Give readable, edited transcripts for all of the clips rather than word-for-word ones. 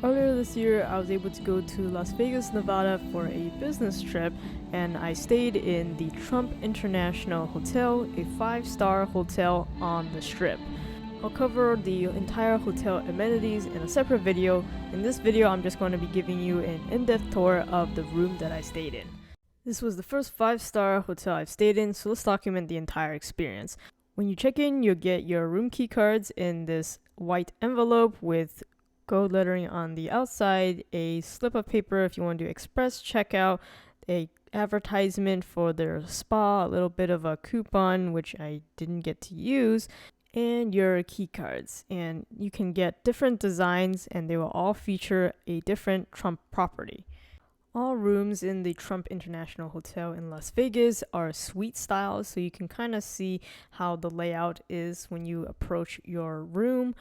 Earlier this year, I was able to go to Las Vegas, Nevada for a business trip, and I stayed in the Trump International Hotel, a 5-star hotel on the Strip. I'll cover the entire hotel amenities in a separate video. In this video, I'm just going to be giving you an in-depth tour of the room that I stayed in. This was the first 5-star hotel I've stayed in, so let's document the entire experience. When you check in, you'll get your room key cards in this white envelope with gold lettering on the outside, a slip of paper if you want to do express checkout, a advertisement for their spa, a little bit of a coupon which I didn't get to use, and your key cards. And you can get different designs and they will all feature a different Trump property. All rooms in the Trump International Hotel in Las Vegas are suite style, so you can kind of see how the layout is when you approach your room.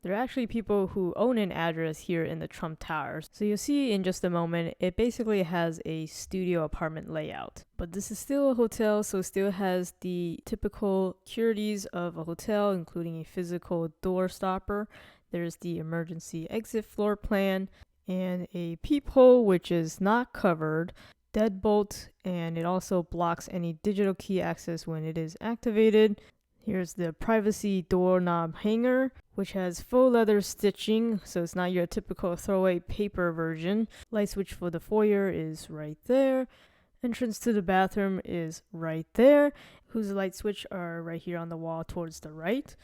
There are actually people who own an address here in the Trump Towers. So you'll see in just a moment, it basically has a studio apartment layout. But this is still a hotel, so it still has the typical securities of a hotel, including a physical door stopper. There's the emergency exit floor plan and a peephole, which is not covered, deadbolt, and it also blocks any digital key access when it is activated. Here's the privacy doorknob hanger, which has faux leather stitching, so it's not your typical throwaway paper version. Light switch for the foyer is right there. Entrance to the bathroom is right there, whose light switch are right here on the wall towards the right.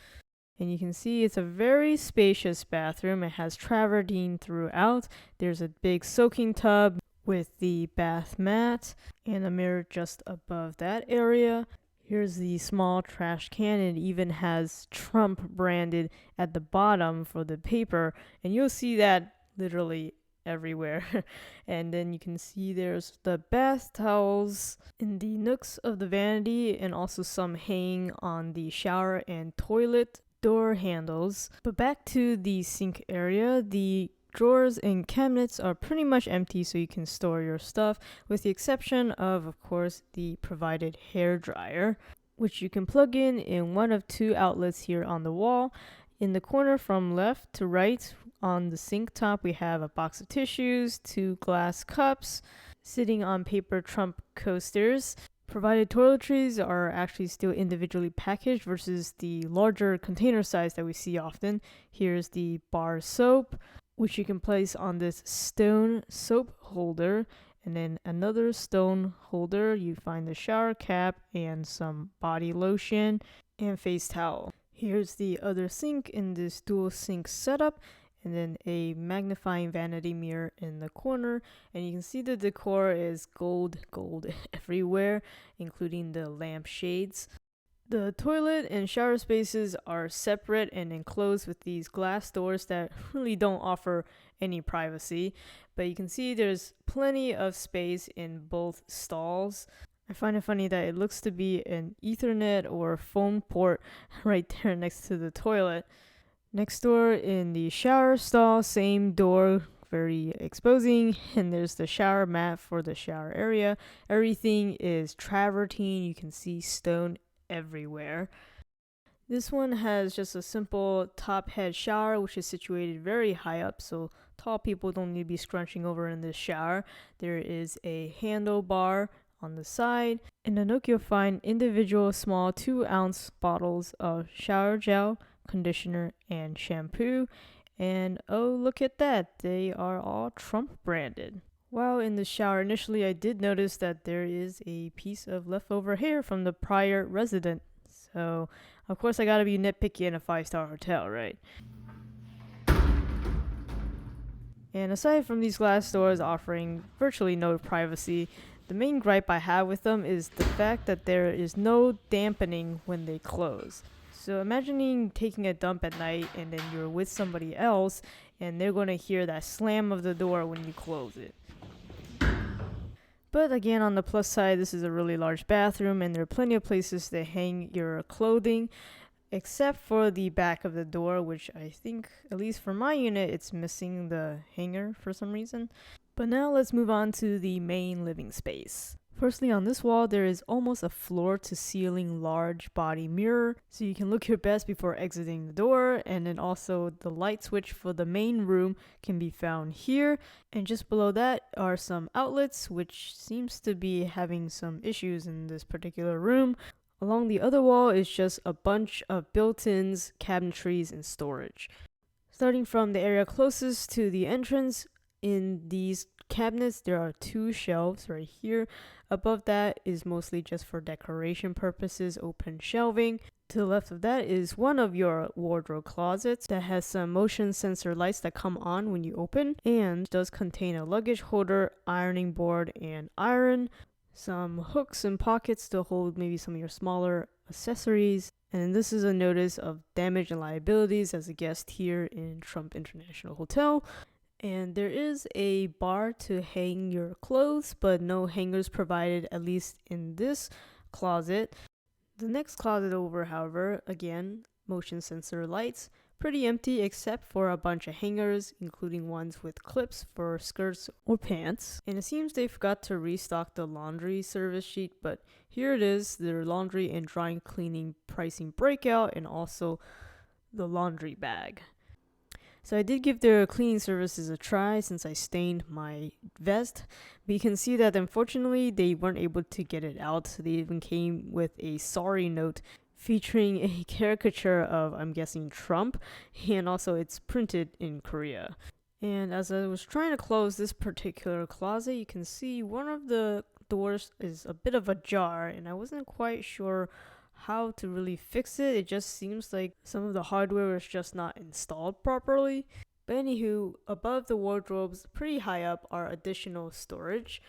And you can see it's a very spacious bathroom. It has travertine throughout. There's a big soaking tub with the bath mat and a mirror just above that area. Here's the small trash can. It even has Trump branded at the bottom for the paper, and you'll see that literally everywhere. And then you can see there's the bath towels in the nooks of the vanity and also some hanging on the shower and toilet door handles. But back to the sink area, the drawers and cabinets are pretty much empty, so you can store your stuff, with the exception of course, the provided hair dryer, which you can plug in one of two outlets here on the wall. In the corner from left to right on the sink top, we have a box of tissues, 2 glass cups, sitting on paper Trump coasters. Provided toiletries are actually still individually packaged versus the larger container size that we see often. Here's the bar soap, which you can place on this stone soap holder, and then another stone holder. You find the shower cap and some body lotion and face towel. Here's the other sink in this dual sink setup, and then a magnifying vanity mirror in the corner. And you can see the decor is gold everywhere, including the lamp shades. The toilet and shower spaces are separate and enclosed with these glass doors that really don't offer any privacy, but you can see there's plenty of space in both stalls. I find it funny that it looks to be an Ethernet or phone port right there next to the toilet. Next door in the shower stall, same door, very exposing, and there's the shower mat for the shower area. Everything is travertine. You can see stone everywhere. This one has just a simple top head shower, which is situated very high up, so tall people don't need to be scrunching over in this shower. There is a handlebar on the side. In the nook, you'll find individual small 2-ounce bottles of shower gel, conditioner, and shampoo. And oh, look at that, they are all Trump branded. While in the shower, initially I did notice that there is a piece of leftover hair from the prior resident. So, of course, I gotta be nitpicky in a 5-star hotel, right? And aside from these glass doors offering virtually no privacy, the main gripe I have with them is the fact that there is no dampening when they close. So imagining taking a dump at night and then you're with somebody else and they're going to hear that slam of the door when you close it. But again, on the plus side, this is a really large bathroom and there are plenty of places to hang your clothing, except for the back of the door, which I think, at least for my unit, it's missing the hanger for some reason. But now let's move on to the main living space. Firstly, on this wall, there is almost a floor-to-ceiling large body mirror, so you can look your best before exiting the door. And then also the light switch for the main room can be found here. And just below that are some outlets, which seems to be having some issues in this particular room. Along the other wall is just a bunch of built-ins, cabinetries, and storage. Starting from the area closest to the entrance, in these cabinets, there are 2 shelves right here. Above that is mostly just for decoration purposes, open shelving. To the left of that is one of your wardrobe closets that has some motion sensor lights that come on when you open, and does contain a luggage holder, ironing board, and iron. Some hooks and pockets to hold maybe some of your smaller accessories. And this is a notice of damage and liabilities as a guest here in Trump International Hotel. And there is a bar to hang your clothes, but no hangers provided, at least in this closet. The next closet over, however, again, motion sensor lights. Pretty empty except for a bunch of hangers, including ones with clips for skirts or pants. And it seems they forgot to restock the laundry service sheet, but here it is, their laundry and dry cleaning pricing breakout, and also the laundry bag. So I did give their cleaning services a try since I stained my vest, but you can see that unfortunately they weren't able to get it out. They even came with a sorry note featuring a caricature of, I'm guessing, Trump, and also it's printed in Korea. And as I was trying to close this particular closet, you can see one of the doors is a bit of ajar, and I wasn't quite sure how to really fix it. It just seems like some of the hardware is just not installed properly. But anywho, above the wardrobes, pretty high up, are additional storage.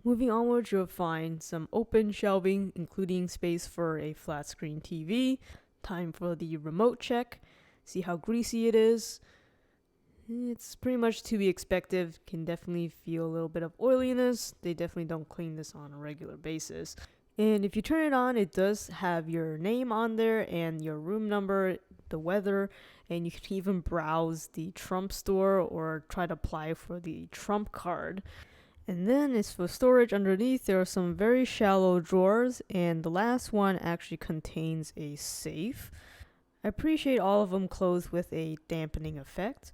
Moving onwards, you'll find some open shelving, including space for a flat screen TV. Time for the remote check. See how greasy it is. It's pretty much to be expected. Can definitely feel a little bit of oiliness. They definitely don't clean this on a regular basis. And if you turn it on, it does have your name on there and your room number, the weather, and you can even browse the Trump store or try to apply for the Trump card. And then as for storage underneath, there are some very shallow drawers, and the last one actually contains a safe. I appreciate all of them closed with a dampening effect.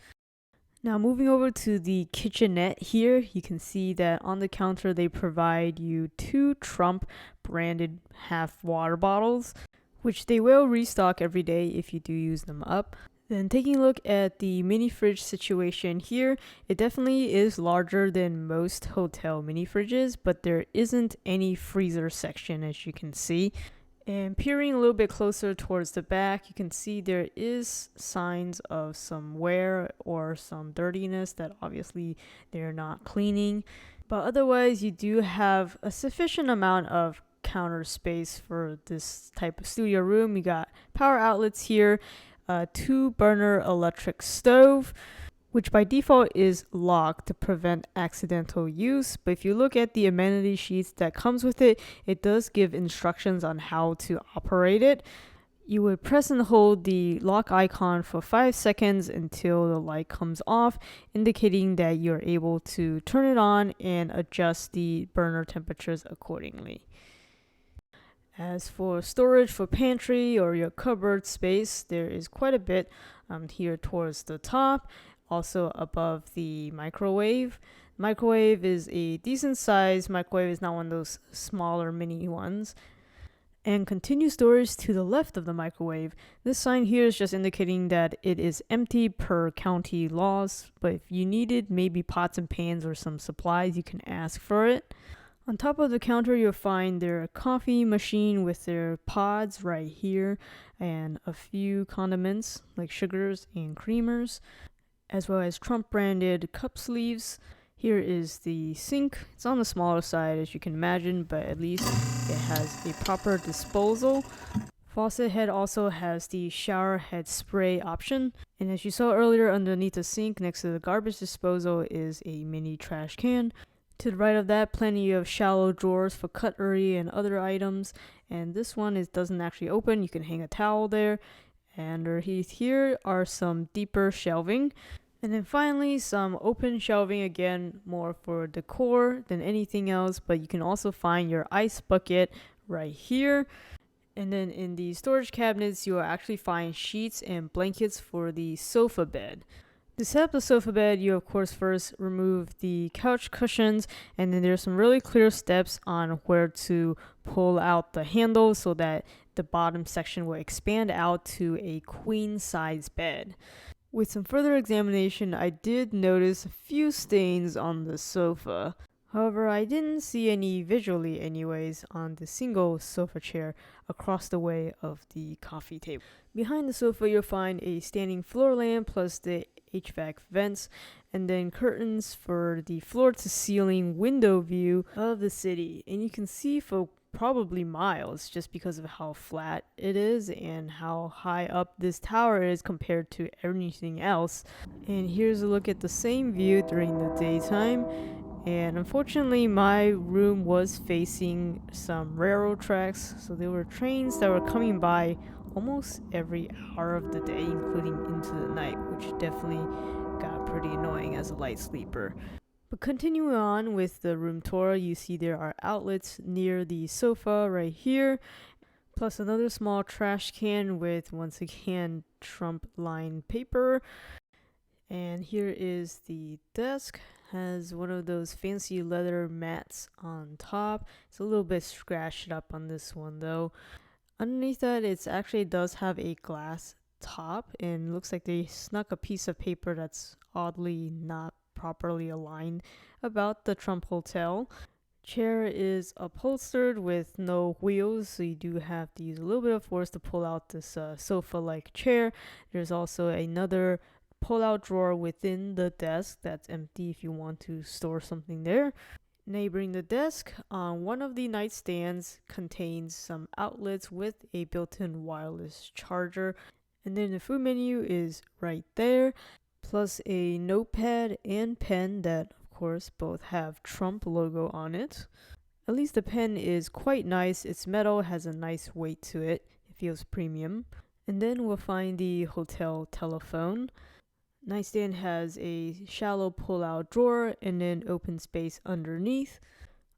Now moving over to the kitchenette here, you can see that on the counter they provide you 2 Trump branded half water bottles, which they will restock every day if you do use them up. Then taking a look at the mini fridge situation here, it definitely is larger than most hotel mini fridges, but there isn't any freezer section, as you can see. And peering a little bit closer towards the back, you can see there is signs of some wear or some dirtiness that obviously they're not cleaning. But otherwise, you do have a sufficient amount of counter space for this type of studio room. You got power outlets here, a 2-burner electric stove, which by default is locked to prevent accidental use. But if you look at the amenity sheets that comes with it, it does give instructions on how to operate it. You would press and hold the lock icon for 5 seconds until the light comes off, indicating that you're able to turn it on and adjust the burner temperatures accordingly. As for storage for pantry or your cupboard space, there is quite a bit here towards the top. Also above the microwave. Microwave is a decent size microwave. It's not one of those smaller mini ones. And continued storage to the left of the microwave. This sign here is just indicating that it is empty per county laws, but if you needed maybe pots and pans or some supplies, you can ask for it. On top of the counter, you'll find their coffee machine with their pods right here, and a few condiments like sugars and creamers, as well as Trump branded cup sleeves. Here is the sink. It's on the smaller side as you can imagine, but at least it has a proper disposal. Faucet head also has the shower head spray option. And as you saw earlier, underneath the sink next to the garbage disposal is a mini trash can. To the right of that, plenty of shallow drawers for cutlery and other items. And this one doesn't actually open. You can hang a towel there. And underneath here are some deeper shelving. And then finally, some open shelving, again, more for decor than anything else, but you can also find your ice bucket right here. And then in the storage cabinets, you will actually find sheets and blankets for the sofa bed. To set up the sofa bed, you of course first remove the couch cushions, and then there's some really clear steps on where to pull out the handle so that the bottom section will expand out to a queen size bed. With some further examination, I did notice a few stains on the sofa. However, I didn't see any visually anyways on the single sofa chair across the way of the coffee table. Behind the sofa, you'll find a standing floor lamp plus the HVAC vents, and then curtains for the floor to ceiling window view of the city. And you can see for probably miles just because of how flat it is and how high up this tower is compared to everything else. And here's a look at the same view during the daytime. And unfortunately, my room was facing some railroad tracks, so there were trains that were coming by almost every hour of the day, including into the night, which definitely got pretty annoying as a light sleeper. But continuing on with the room tour, you see there are outlets near the sofa right here, plus another small trash can with, once again, Trump lined paper. And here is the desk. Has one of those fancy leather mats on top. It's a little bit scratched up on this one though. Underneath that, it actually does have a glass top, and looks like they snuck a piece of paper that's oddly not properly aligned about the Trump Hotel. Chair is upholstered with no wheels, so you do have to use a little bit of force to pull out this sofa-like chair. There's also another pull-out drawer within the desk that's empty if you want to store something there. Neighboring the desk, on one of the nightstands contains some outlets with a built-in wireless charger. And then the food menu is right there, plus a notepad and pen that, of course, both have Trump logo on it. At least the pen is quite nice. It's metal, has a nice weight to it. It feels premium. And then we'll find the hotel telephone. Nightstand has a shallow pull-out drawer and then open space underneath.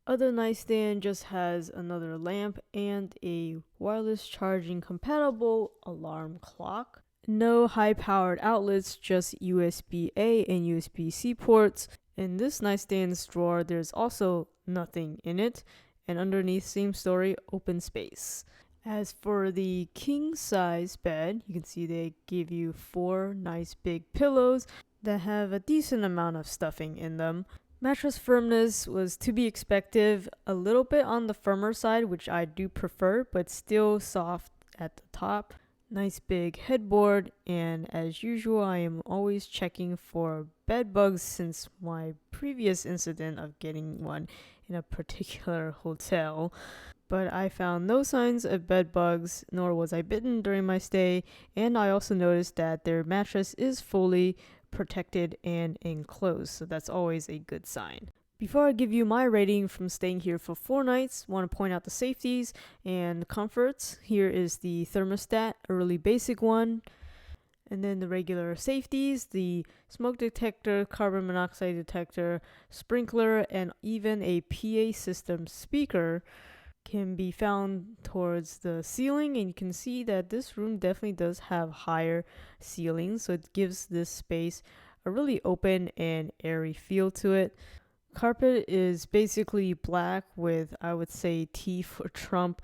Other nightstand just has another lamp and a wireless charging compatible alarm clock. No high-powered outlets, just USB-A and USB-C ports. In this nightstand's drawer, there's also nothing in it. And underneath, same story, open space. As for the king size bed, you can see they give you 4 nice big pillows that have a decent amount of stuffing in them. Mattress firmness was to be expected, a little bit on the firmer side, which I do prefer, but still soft at the top. Nice big headboard, and as usual, I am always checking for bed bugs since my previous incident of getting one in a particular hotel. But I found no signs of bed bugs, nor was I bitten during my stay, and I also noticed that their mattress is fully protected and enclosed, so that's always a good sign. Before I give you my rating from staying here for 4 nights, I want to point out the safeties and comforts. Here is the thermostat, a really basic one. And then the regular safeties, the smoke detector, carbon monoxide detector, sprinkler, and even a PA system speaker can be found towards the ceiling, and you can see that this room definitely does have higher ceilings, so it gives this space a really open and airy feel to it. Carpet is basically black with, I would say, T for Trump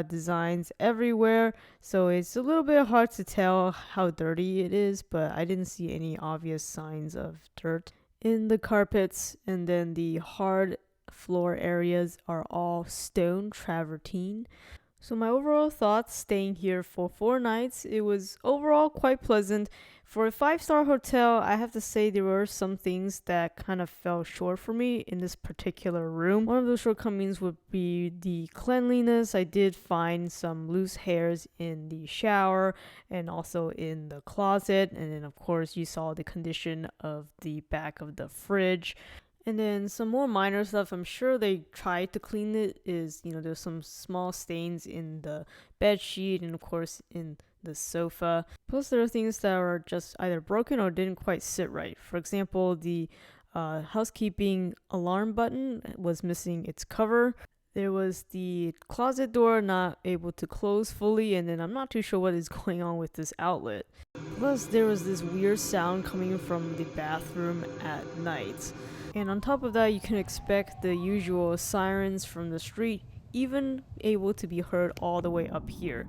designs everywhere, so it's a little bit hard to tell how dirty it is, but I didn't see any obvious signs of dirt in the carpets. And then the hard floor areas are all stone travertine. So my overall thoughts staying here for 4 nights, it was overall quite pleasant. For a 5-star hotel, I have to say there were some things that kind of fell short for me in this particular room. One of those shortcomings would be the cleanliness. I did find some loose hairs in the shower and also in the closet. And then of course you saw the condition of the back of the fridge. And then some more minor stuff, I'm sure they tried to clean it, is, there's some small stains in the bed sheet and of course in the sofa. Plus, there are things that are just either broken or didn't quite sit right. For example, the housekeeping alarm button was missing its cover. There was the closet door not able to close fully, and then I'm not too sure what is going on with this outlet. Plus, there was this weird sound coming from the bathroom at night. And on top of that, you can expect the usual sirens from the street, even able to be heard all the way up here.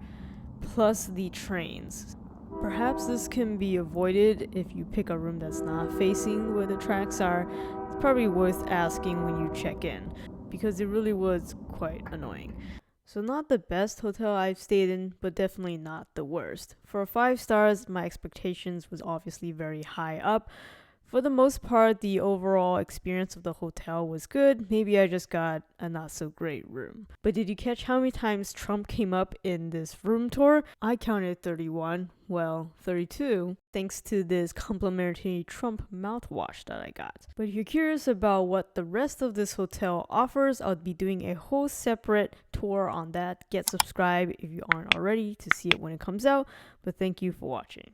Plus the trains. Perhaps this can be avoided if you pick a room that's not facing where the tracks are. It's probably worth asking when you check in, because it really was quite annoying. So not the best hotel I've stayed in, but definitely not the worst. For 5 stars, my expectations was obviously very high up. For the most part, the overall experience of the hotel was good. Maybe I just got a not so great room. But did you catch how many times Trump came up in this room tour? I counted 31. Well, 32, thanks to this complimentary Trump mouthwash that I got. But if you're curious about what the rest of this hotel offers, I'll be doing a whole separate tour on that. Get subscribed if you aren't already to see it when it comes out. But thank you for watching.